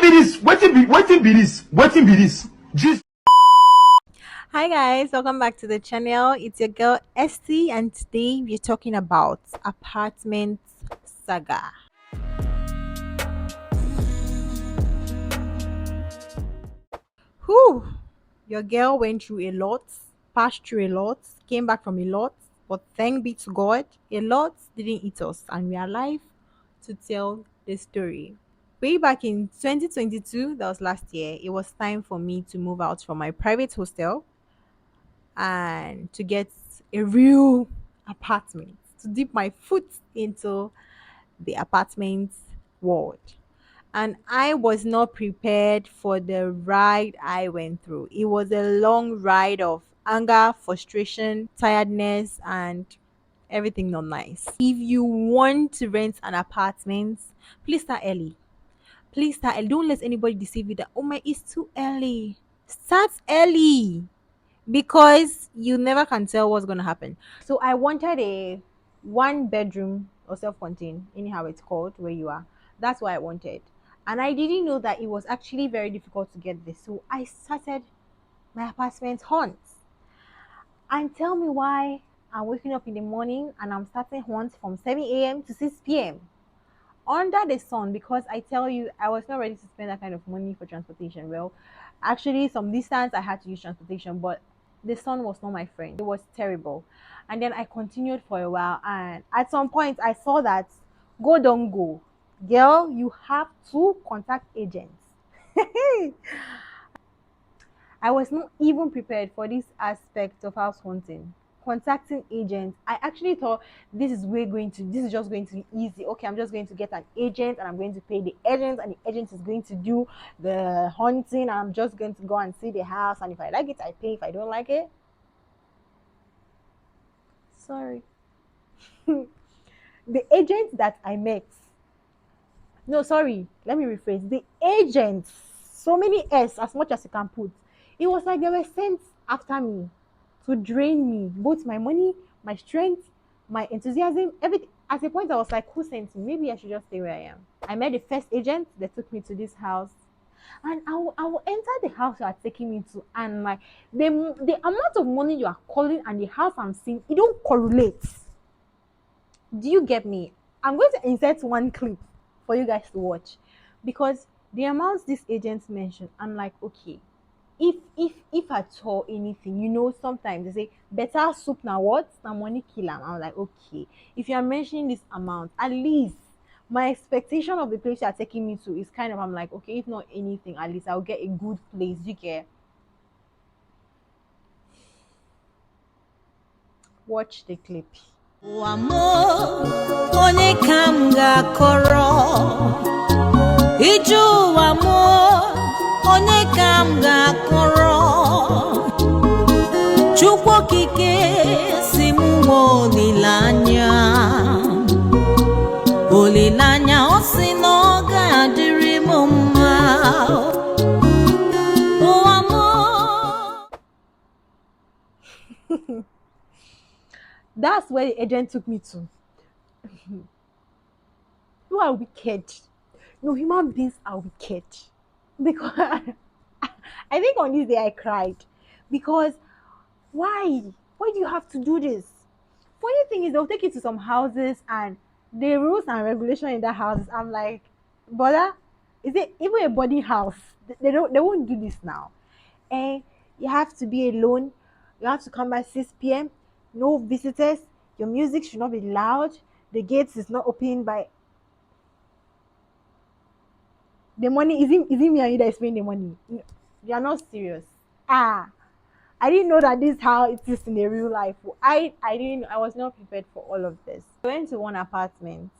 be this? Wetin be this? Just Hi guys, welcome back to the channel. It's your girl Estee, and today we're talking about apartment saga. Whew, your girl went through a lot, passed through a lot, came back from a lot, but thank be to God, a lot didn't eat us, and we are alive to tell the story. Way back in 2022, that was last year, it was time for me to move out from my private hostel and to get a real apartment, to dip my foot into the apartment world. And I was not prepared for the ride I went through. It was a long ride of anger, frustration, tiredness, and everything not nice. If you want to rent an apartment, please start early. Please start early. Don't let anybody deceive you that, oh my, it's too early. Start early because you never can tell what's going to happen. So I wanted a one bedroom or self-contained, anyhow it's called where you are. That's what I wanted. And I didn't know that it was actually very difficult to get this. So I started my apartment hunt. And tell me why I'm waking up in the morning and I'm starting hunt from 7 a.m. to 6 p.m. under the sun, because I tell you, I was not ready to spend that kind of money for transportation. Well, actually, some distance I had to use transportation, but the sun was not my friend. It was terrible. And then I continued for a while, and at some point, I saw that go don't go, girl, you have to contact agents. I was not even prepared for this aspect of house hunting. Contacting agents. I actually thought this is just going to be easy. Okay, I'm just going to get an agent and I'm going to pay the agent, and the agent is going to do the hunting, and I'm just going to go and see the house, and if I like it, I pay. If I don't like it, sorry. The agent that I met, no, sorry, let me rephrase. The agents, so many S as much as you can put. It was like they were sent after me to drain me, both my money, my strength, my enthusiasm, everything. At a point, I was like, who sent me? Maybe I should just stay where I am. I met the first agent that took me to this house. And I will enter the house you are taking me to, and like the amount of money you are calling and the house I'm seeing, it don't correlate. Do you get me? I'm going to insert one clip for you guys to watch, because the amounts these agents mentioned, I'm like, okay, if I all anything, sometimes they say better soup now what now money kill 'em. I'm like, okay, if you are mentioning this amount, at least my expectation of the place you are taking me to is kind of, I'm like, okay, if not anything, at least I'll get a good place. You get, watch the clip. Onye ka m ga-akọrọ ije ụwa m, onye ka m ga-akọrọ Chukwu okike si m nwe olileanya ọ sị na ọ ga-adịrị m mma ụwa m. That's where the agent took me to. You are wicked. No, human beings are wicked. Because I think on this day I cried. Because why? Why do you have to do this? Funny thing is, they'll take you to some houses and the rules and regulation in that house, I'm like, brother, is it even a boarding house? They won't do this now. And you have to be alone. You have to come by 6 p.m. No visitors. Your music should not be loud. The gates is not open by the money. Is it me and you that is paying the money? No, you are not serious. I didn't know that this is how it is in the real life. I was not prepared for all of this. I went to one apartment.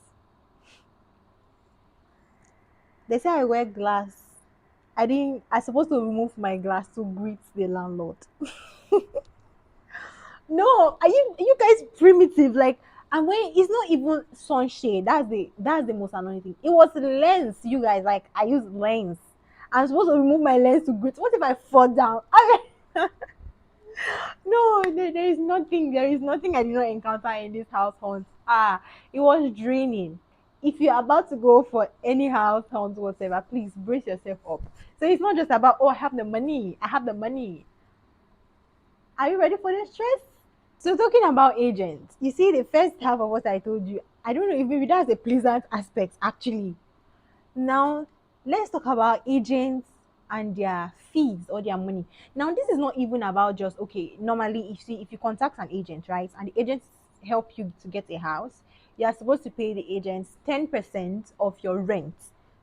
They say I wear glass. I supposed to remove my glass to greet the landlord. No, are you guys primitive? Like, I'm wearing, it's not even sunshade. That's the most annoying thing. It was lens, you guys. Like, I use lens. I'm supposed to remove my lens to greet. What if I fall down? No, there is nothing. There is nothing I did not encounter in this house hunt. It was draining. if you're about to go for any house hunt, whatever, please brace yourself up. So it's not just about, oh, I have the money. I have the money. Are you ready for the stress? So talking about agents, you see the first half of what I told you, I don't know if maybe that's a pleasant aspect actually. Now let's talk about agents and their fees or their money. Now this is not even about just okay, normally if you contact an agent, right, and the agents help you to get a house, you are supposed to pay the agents 10% of your rent.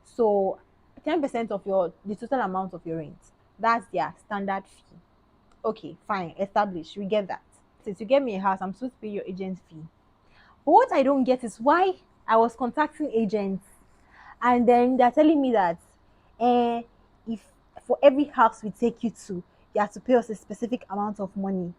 So 10% of your the total amount of your rent. That's their standard fee. Okay, fine, established. We get that. Since you get me a house, I'm supposed to pay your agent fee. But what I don't get is why I was contacting agents and then they're telling me that if for every house we take you to, you have to pay us a specific amount of money.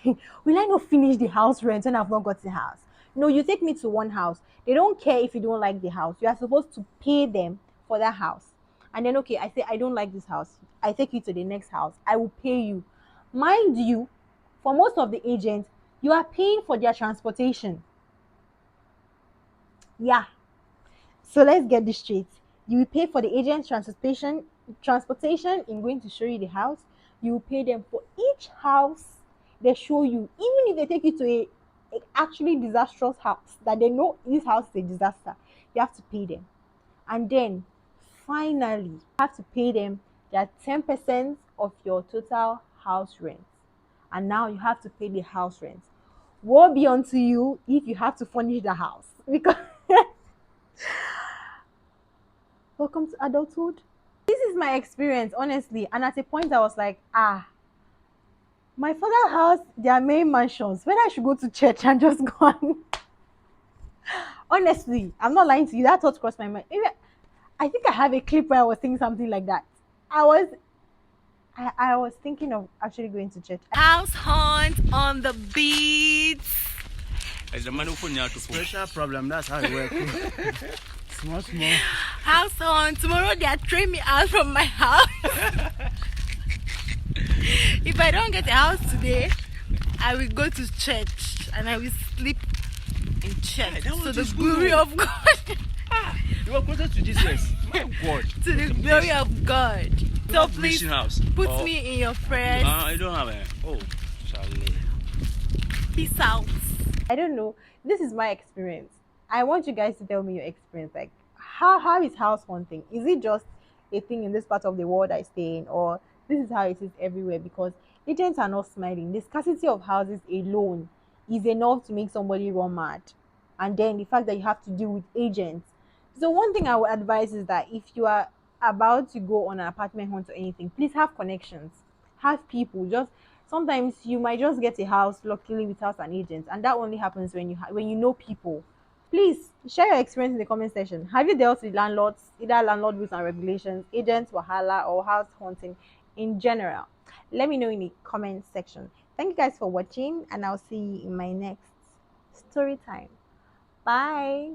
Will I not finish the house rent when I've not got the house? No, you take me to one house. They don't care if you don't like the house. You are supposed to pay them for that house. And then, okay, I say, I don't like this house. I take you to the next house. I will pay you. Mind you, for most of the agents, you are paying for their transportation. Yeah. So let's get this straight. You will pay for the agent's transportation in going to show you the house. You will pay them for each house they show you, even if they take you to a actually disastrous house that they know this house is a disaster. You have to pay them, and then finally you have to pay them their 10% of your total house rent, and now you have to pay the house rent. Woe be unto you if you have to furnish the house because welcome to adulthood. This is my experience, honestly. And at a point, I was like, my father's house, their main mansions. Whether I should go to church and just go on. Honestly, I'm not lying to you. That thought crossed my mind. Maybe, I think I have a clip where I was saying something like that. I was thinking of actually going to church. House hunt on the beach. Special problem. That's how it works. Small. House hunt. Tomorrow they are throwing me out from my house. If I don't get a house today, I will go to church and I will sleep in church. To the glory of God. You are closer to Jesus. My God. To the glory of God. So please put Oh. me in your prayers. I don't have it. Oh, Charlie. Peace out. I don't know. This is my experience. I want you guys to tell me your experience. Like, how is house hunting? Is it just a thing in this part of the world I stay in, or this is how it is everywhere? Because agents are not smiling. The scarcity of houses alone is enough to make somebody run mad. And then the fact that you have to deal with agents. So one thing I would advise is that if you are about to go on an apartment hunt or anything, please have connections. Have people. Just sometimes you might just get a house luckily without an agent, and that only happens when when you know people. Please share your experience in the comment section. Have you dealt with landlords, either landlord rules and regulations, agents, wahala, or house hunting in general? Let me know in the comment section. Thank you guys for watching, and I'll see you in my next story time. Bye.